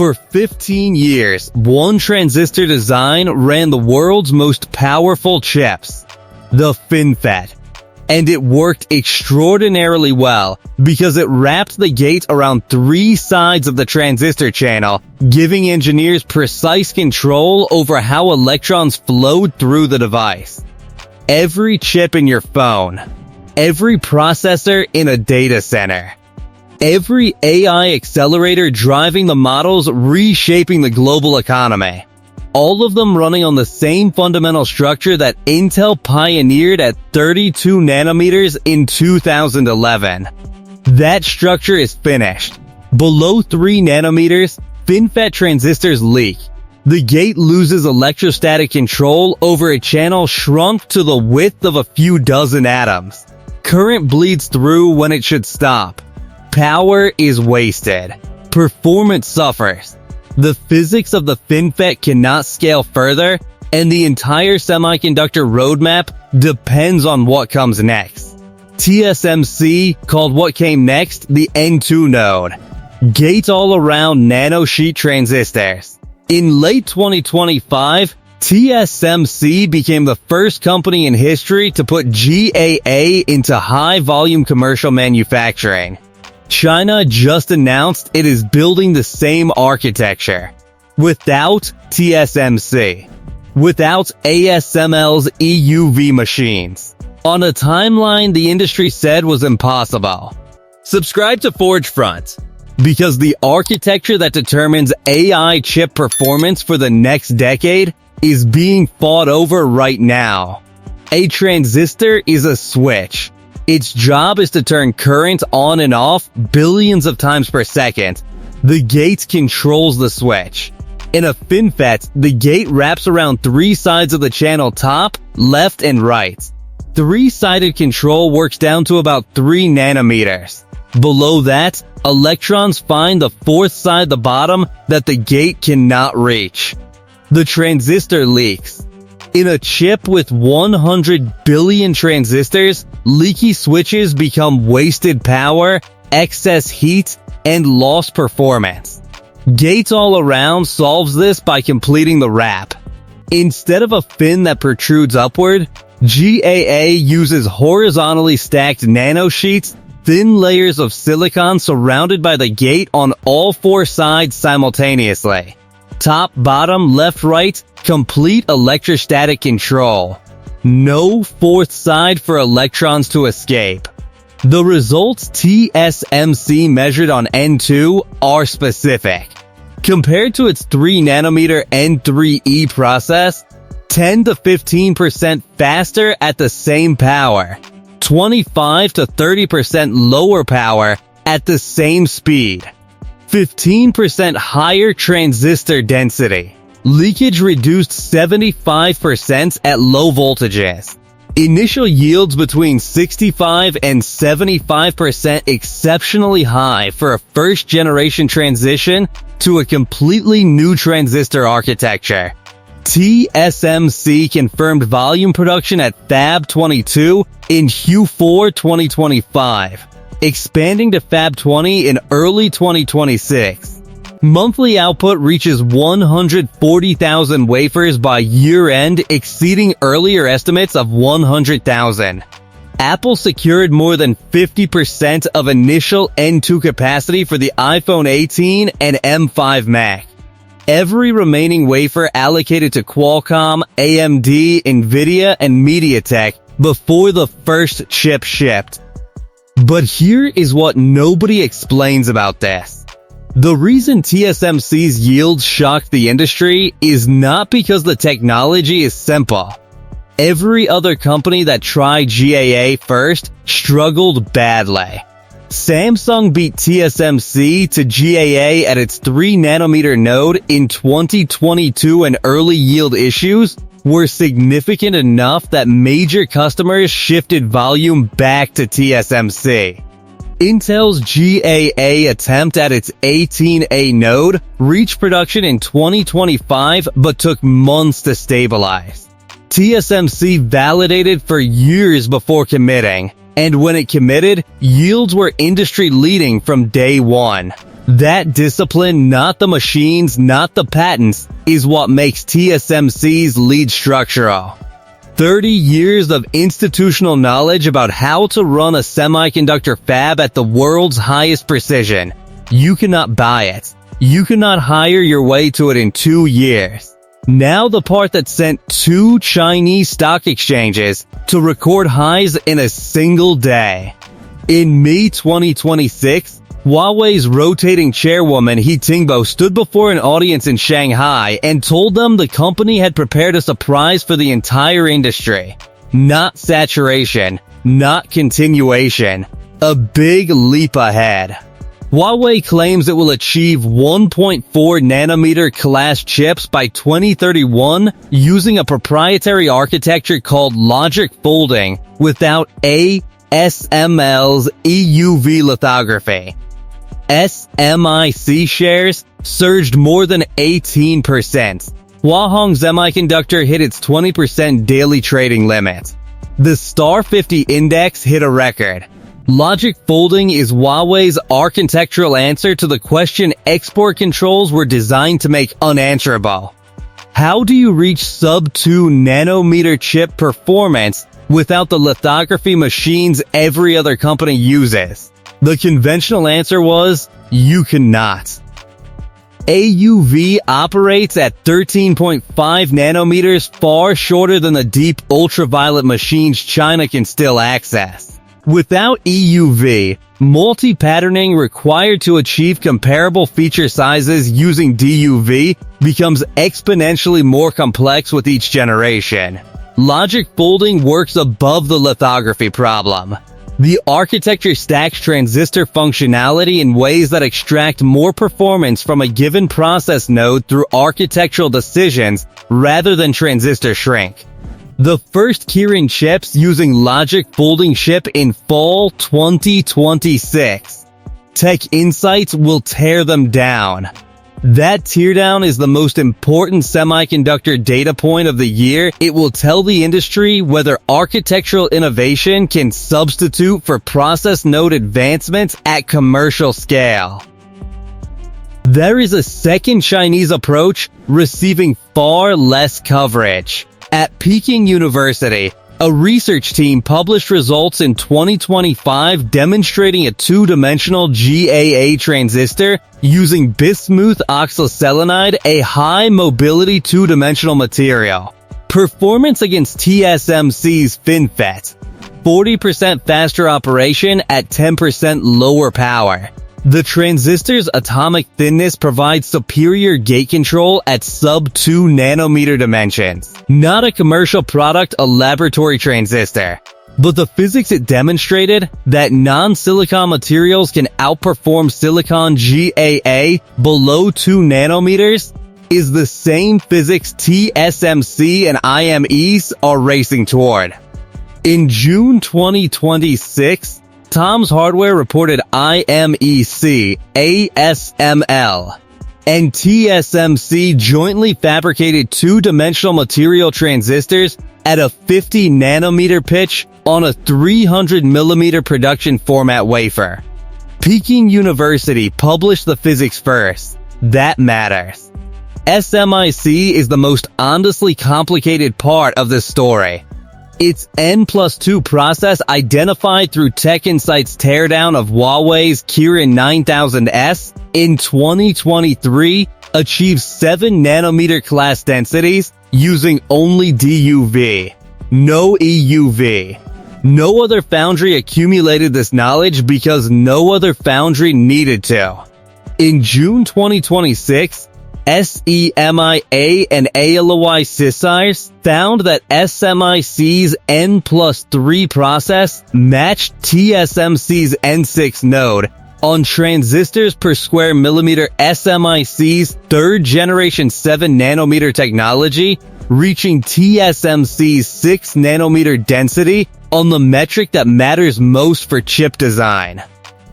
For 15 years, one transistor design ran the world's most powerful chips, the FinFET. And it worked extraordinarily well because it wrapped the gate around 3 sides of the transistor channel, giving engineers precise control over how electrons flowed through the device. Every chip in your phone, every processor in a data center, every AI accelerator driving the models reshaping the global economy. All of them running on the same fundamental structure that Intel pioneered at 32 nanometers in 2011. That structure is finished. Below 3 nanometers, FinFET transistors leak. The gate loses electrostatic control over a channel shrunk to the width of a few dozen atoms. Current bleeds through when it should stop. Power is wasted. Performance suffers. The physics of the FinFET cannot scale further, and the entire semiconductor roadmap depends on what comes next. TSMC called what came next the N2 node. Gate-all-around nanosheet transistors. In late 2025, TSMC became the first company in history to put GAA into high-volume commercial manufacturing. China just announced it is building the same architecture. Without TSMC. Without ASML's EUV machines. On a timeline the industry said was impossible. Subscribe to ForgeFront, because the architecture that determines AI chip performance for the next decade is being fought over right now. A transistor is a switch. Its job is to turn current on and off billions of times per second. The gate controls the switch. In a FinFET, the gate wraps around 3 sides of the channel top, left, and right. 3-sided control works down to about 3 nanometers. Below that, electrons find the 4th side, the bottom, that the gate cannot reach. The transistor leaks. In a chip with 100 billion transistors, leaky switches become wasted power, excess heat, and lost performance. Gate-all-around solves this by completing the wrap. Instead of a fin that protrudes upward, GAA uses horizontally stacked nanosheets, thin layers of silicon surrounded by the gate on all 4 sides simultaneously. Top, bottom, left, right, complete electrostatic control. No 4th side for electrons to escape. The results TSMC measured on N2 are specific. Compared to its 3 nanometer N3E process, 10 to 15% faster at the same power, 25 to 30% lower power at the same speed. 15% higher transistor density. Leakage reduced 75% at low voltages. Initial yields between 65 and 75% exceptionally high for a first-generation transition to a completely new transistor architecture. TSMC confirmed volume production at Fab 22 in Q4 2025. Expanding to Fab 20 in early 2026. Monthly output reaches 140,000 wafers by year-end, exceeding earlier estimates of 100,000. Apple secured more than 50% of initial N2 capacity for the iPhone 18 and M5 Mac. Every remaining wafer allocated to Qualcomm, AMD, Nvidia, and MediaTek before the first chip shipped. But here is what nobody explains about this. The reason TSMC's yields shocked the industry is not because the technology is simple. Every other company that tried GAA first struggled badly. Samsung beat TSMC to GAA at its 3 nanometer node in 2022, and early yield issues were significant enough that major customers shifted volume back to TSMC. Intel's GAA attempt at its 18A node reached production in 2025 but took months to stabilize. TSMC validated for years before committing, and when it committed, yields were industry-leading from day one. That discipline, not the machines, not the patents, is what makes TSMC's lead structural. 30 years of institutional knowledge about how to run a semiconductor fab at the world's highest precision. You cannot buy it. You cannot hire your way to it in 2 years. Now the part that sent 2 Chinese stock exchanges to record highs in a single day. In May 2026, Huawei's rotating chairwoman He Tingbo stood before an audience in Shanghai and told them the company had prepared a surprise for the entire industry. Not saturation, not continuation, a big leap ahead. Huawei claims it will achieve 1.4 nanometer class chips by 2031 using a proprietary architecture called LogicFolding without ASML's EUV lithography. SMIC shares surged more than 18%. Huahong Semiconductor hit its 20% daily trading limit. The Star 50 index hit a record. LogicFolding is Huawei's architectural answer to the question export controls were designed to make unanswerable. How do you reach sub-2 nanometer chip performance without the lithography machines every other company uses? The conventional answer was, you cannot. EUV operates at 13.5 nanometers, far shorter than the deep ultraviolet machines China can still access. Without EUV, multi-patterning required to achieve comparable feature sizes using DUV becomes exponentially more complex with each generation. LogicFolding works above the lithography problem. The architecture stacks transistor functionality in ways that extract more performance from a given process node through architectural decisions rather than transistor shrink. The first Kirin chips using LogicFolding ship in fall 2026. Tech Insights will tear them down. That teardown is the most important semiconductor data point of the year. It will tell the industry whether architectural innovation can substitute for process node advancements at commercial scale. There is a second Chinese approach receiving far less coverage. At Peking University, a research team published results in 2025 demonstrating a two-dimensional GAA transistor using bismuth oxyselenide, a high-mobility two-dimensional material. Performance against TSMC's FinFET. 40% faster operation at 10% lower power. The transistor's atomic thinness provides superior gate control at sub-2 nanometer dimensions. Not a commercial product, a laboratory transistor. But the physics it demonstrated, that non-silicon materials can outperform silicon GAA below 2 nanometers, is the same physics TSMC and IMEs are racing toward. In June 2026, Tom's Hardware reported IMEC, ASML, and TSMC jointly fabricated two-dimensional material transistors at a 50 nanometer pitch on a 300 millimeter production format wafer. Peking University published the physics first. That matters. SMIC is the most endlessly complicated part of this story. Its N+2 process, identified through Tech Insights' teardown of Huawei's Kirin 9000S in 2023, achieves 7 nanometer class densities using only DUV, no EUV. No other foundry accumulated this knowledge because no other foundry needed to. In June 2026, SEMIA and ALOI Sysires found that SMIC's N+3 process matched TSMC's N6 node on transistors per square millimeter. SMIC's third generation 7 nanometer technology, reaching TSMC's 6 nanometer density on the metric that matters most for chip design.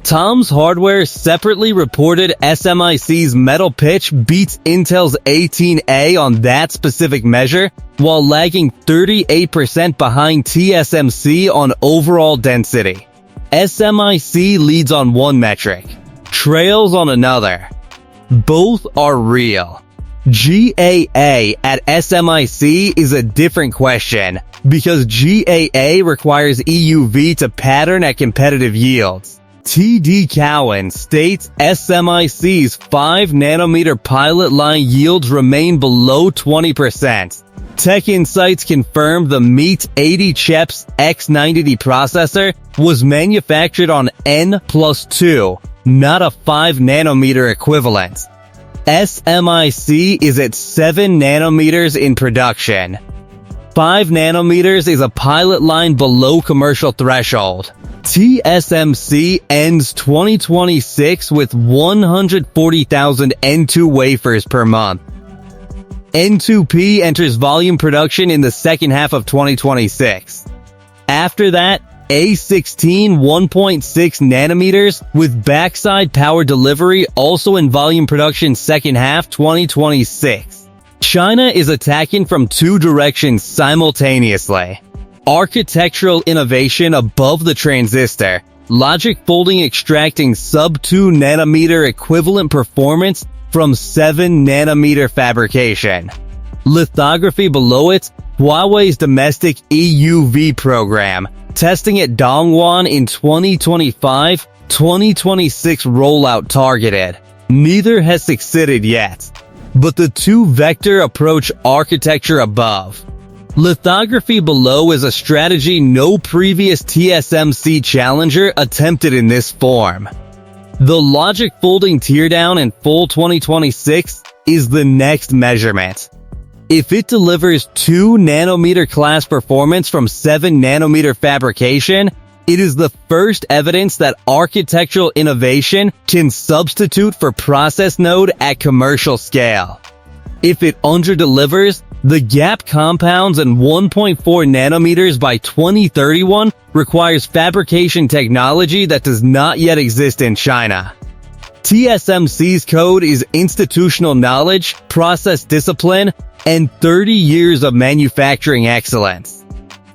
Tom's Hardware separately reported SMIC's metal pitch beats Intel's 18A on that specific measure, while lagging 38% behind TSMC on overall density. SMIC leads on one metric: trails on another. Both are real. GAA at SMIC is a different question because GAA requires EUV to pattern at competitive yields. TD Cowen states SMIC's 5 nanometer pilot line yields remain below 20%. Tech Insights confirmed the MEET 80 CHEPS X90D processor was manufactured on N+2, not a 5 nanometer equivalent. SMIC is at 7 nanometers in production. 5 nanometers is a pilot line below commercial threshold. TSMC ends 2026 with 140,000 N2 wafers per month. N2P enters volume production in the second half of 2026. After that, A16 1.6 nanometers with backside power delivery also in volume production second half 2026. China is attacking from 2 directions simultaneously. Architectural innovation above the transistor, LogicFolding extracting sub-2 nanometer equivalent performance from 7 nanometer fabrication. Lithography below it, Huawei's domestic EUV program, testing at Dongguan in 2025-2026 rollout targeted. Neither has succeeded yet, but the 2-vector approach architecture above. Lithography below is a strategy no previous TSMC challenger attempted in this form. The LogicFolding teardown in full 2026 is the next measurement. If it delivers 2 nanometer class performance from 7 nanometer fabrication, it is the first evidence that architectural innovation can substitute for process node at commercial scale. If it underdelivers, the gap compounds and 1.4 nanometers by 2031 requires fabrication technology that does not yet exist in China. TSMC's code is institutional knowledge, process discipline, and 30 years of manufacturing excellence.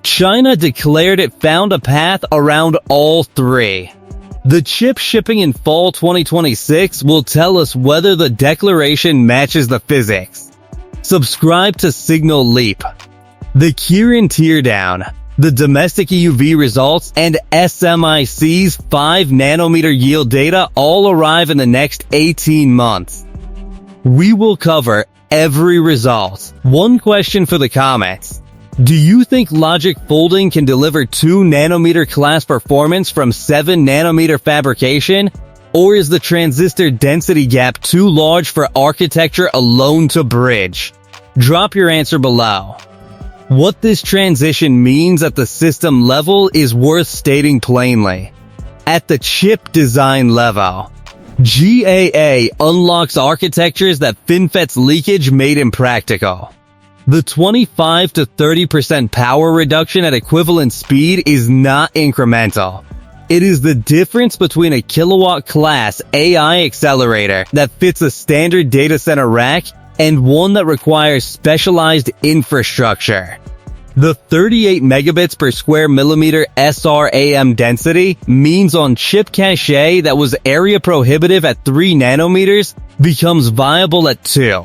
China declared it found a path around all 3. The chip shipping in fall 2026 will tell us whether the declaration matches the physics. Subscribe to Signal Leap. The Kirin teardown, the domestic EUV results, and SMIC's 5 nanometer yield data all arrive in the next 18 months. We will cover every result. One question for the comments. Do you think LogicFolding can deliver 2 nanometer class performance from 7 nanometer fabrication? Or is the transistor density gap too large for architecture alone to bridge? Drop your answer below. What this transition means at the system level is worth stating plainly. At the chip design level, GAA unlocks architectures that FinFET's leakage made impractical. The 25 to 30% power reduction at equivalent speed is not incremental. It is the difference between a kilowatt-class AI accelerator that fits a standard data center rack and one that requires specialized infrastructure. The 38 megabits per square millimeter SRAM density means on-chip cache that was area prohibitive at 3 nanometers becomes viable at 2.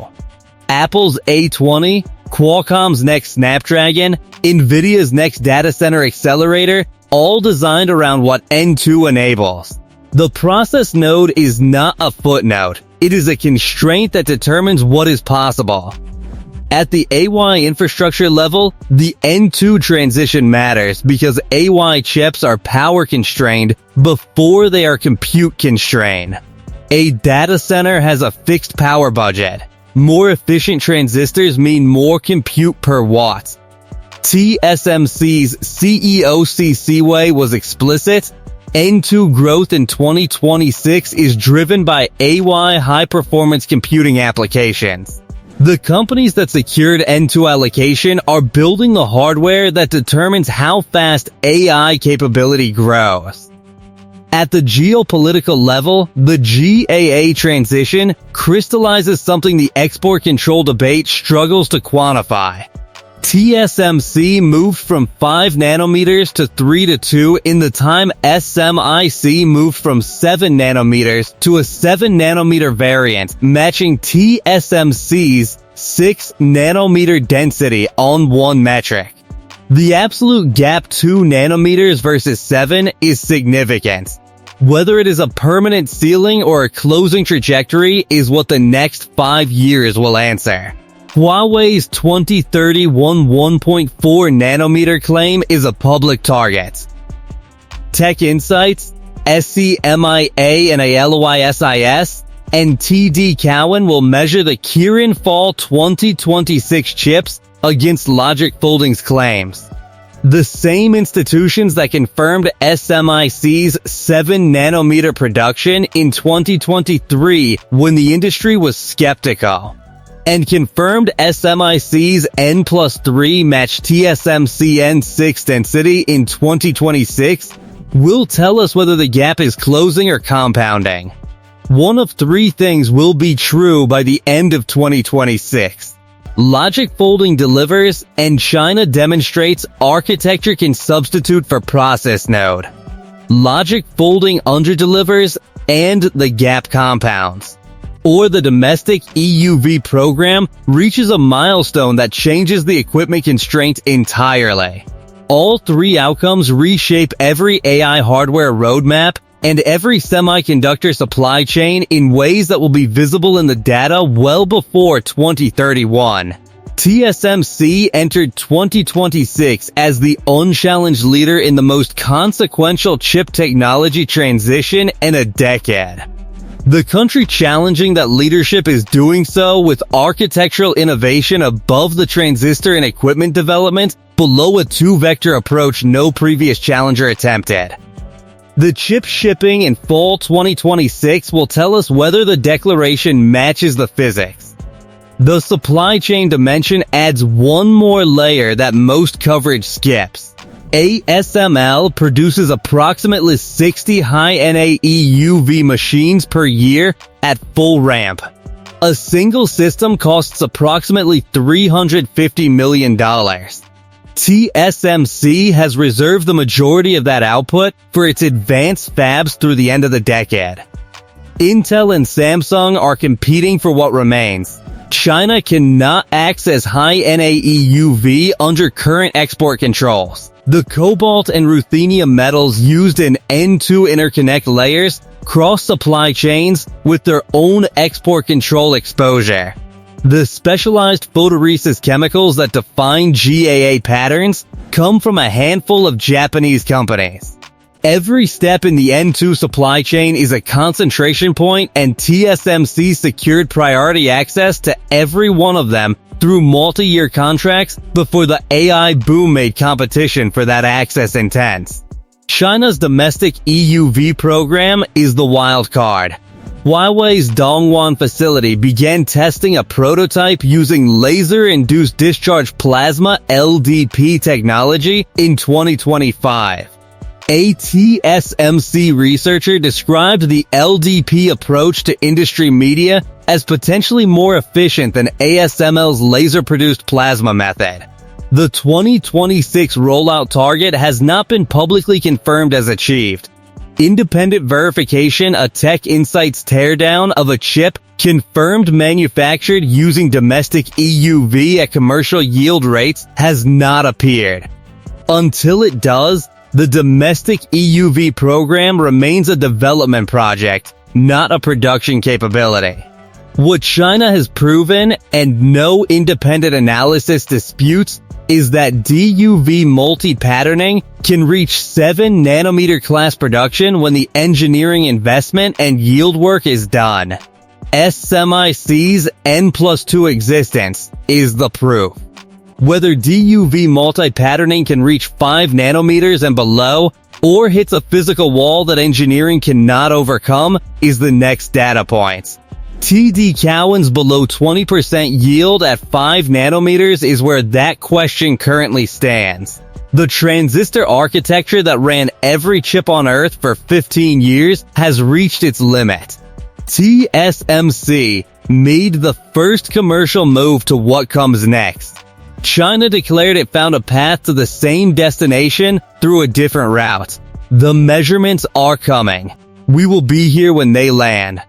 Apple's A20, Qualcomm's next Snapdragon, NVIDIA's next data center accelerator, all designed around what N2 enables. The process node is not a footnote. It is a constraint that determines what is possible. At the AY infrastructure level, the N2 transition matters because AY chips are power constrained before they are compute constrained. A data center has a fixed power budget. More efficient transistors mean more compute per watt. TSMC's CEO Seaway was explicit. N2 growth in 2026 is driven by AY high-performance computing applications. The companies that secured N2 allocation are building the hardware that determines how fast AI capability grows. At the geopolitical level, the GAA transition crystallizes something the export control debate struggles to quantify. TSMC moved from 5 nanometers to 3 to 2 in the time SMIC moved from 7 nanometers to a 7 nanometer variant, matching TSMC's 6 nanometer density on one metric. The absolute gap 2 nanometers versus 7 is significant. Whether it is a permanent ceiling or a closing trajectory is what the next 5 years will answer. Huawei's 2031 1.4 nanometer claim is a public target. Tech Insights, SMIC and ALOISIS, and TD Cowen will measure the Kirin Fall 2026 chips against LogicFolding's claims. The same institutions that confirmed SMIC's 7 nanometer production in 2023 when the industry was skeptical, and confirmed SMIC's N+3 matched TSMC N6 density in 2026 will tell us whether the gap is closing or compounding. One of 3 things will be true by the end of 2026. LogicFolding delivers, and China demonstrates architecture can substitute for process node. LogicFolding underdelivers, and the gap compounds. Or the domestic EUV program reaches a milestone that changes the equipment constraint entirely. All 3 outcomes reshape every AI hardware roadmap and every semiconductor supply chain in ways that will be visible in the data well before 2031. TSMC entered 2026 as the unchallenged leader in the most consequential chip technology transition in a decade. The country challenging that leadership is doing so with architectural innovation above the transistor and equipment development, below a 2-vector approach no previous challenger attempted. The chip shipping in fall 2026 will tell us whether the declaration matches the physics. The supply chain dimension adds one more layer that most coverage skips. ASML produces approximately 60 high-NA EUV machines per year at full ramp. A single system costs approximately $350 million. TSMC has reserved the majority of that output for its advanced fabs through the end of the decade. Intel and Samsung are competing for what remains. China cannot access high-NA EUV under current export controls. The cobalt and ruthenium metals used in N2 interconnect layers cross supply chains with their own export control exposure. The specialized photoresist chemicals that define GAA patterns come from a handful of Japanese companies. Every step in the N2 supply chain is a concentration point, and TSMC secured priority access to every one of them through multi-year contracts before the AI boom made competition for that access intense. China's domestic EUV program is the wild card. Huawei's Dongguan facility began testing a prototype using laser-induced discharge plasma (LDP) technology in 2025. A TSMC researcher described the LDP approach to industry media as potentially more efficient than ASML's laser-produced plasma method. The 2026 rollout target has not been publicly confirmed as achieved. Independent verification, a Tech Insights teardown of a chip confirmed manufactured using domestic EUV at commercial yield rates, has not appeared. Until it does, the domestic EUV program remains a development project, not a production capability. What China has proven, and no independent analysis disputes, is that DUV multi-patterning can reach 7 nanometer class production when the engineering investment and yield work is done. SMIC's N+2 existence is the proof. Whether DUV multi-patterning can reach 5 nanometers and below, or hits a physical wall that engineering cannot overcome, is the next data point. TD Cowen's below 20% yield at 5 nanometers is where that question currently stands. The transistor architecture that ran every chip on Earth for 15 years has reached its limit. TSMC made the first commercial move to what comes next. China declared it found a path to the same destination through a different route. The measurements are coming. We will be here when they land.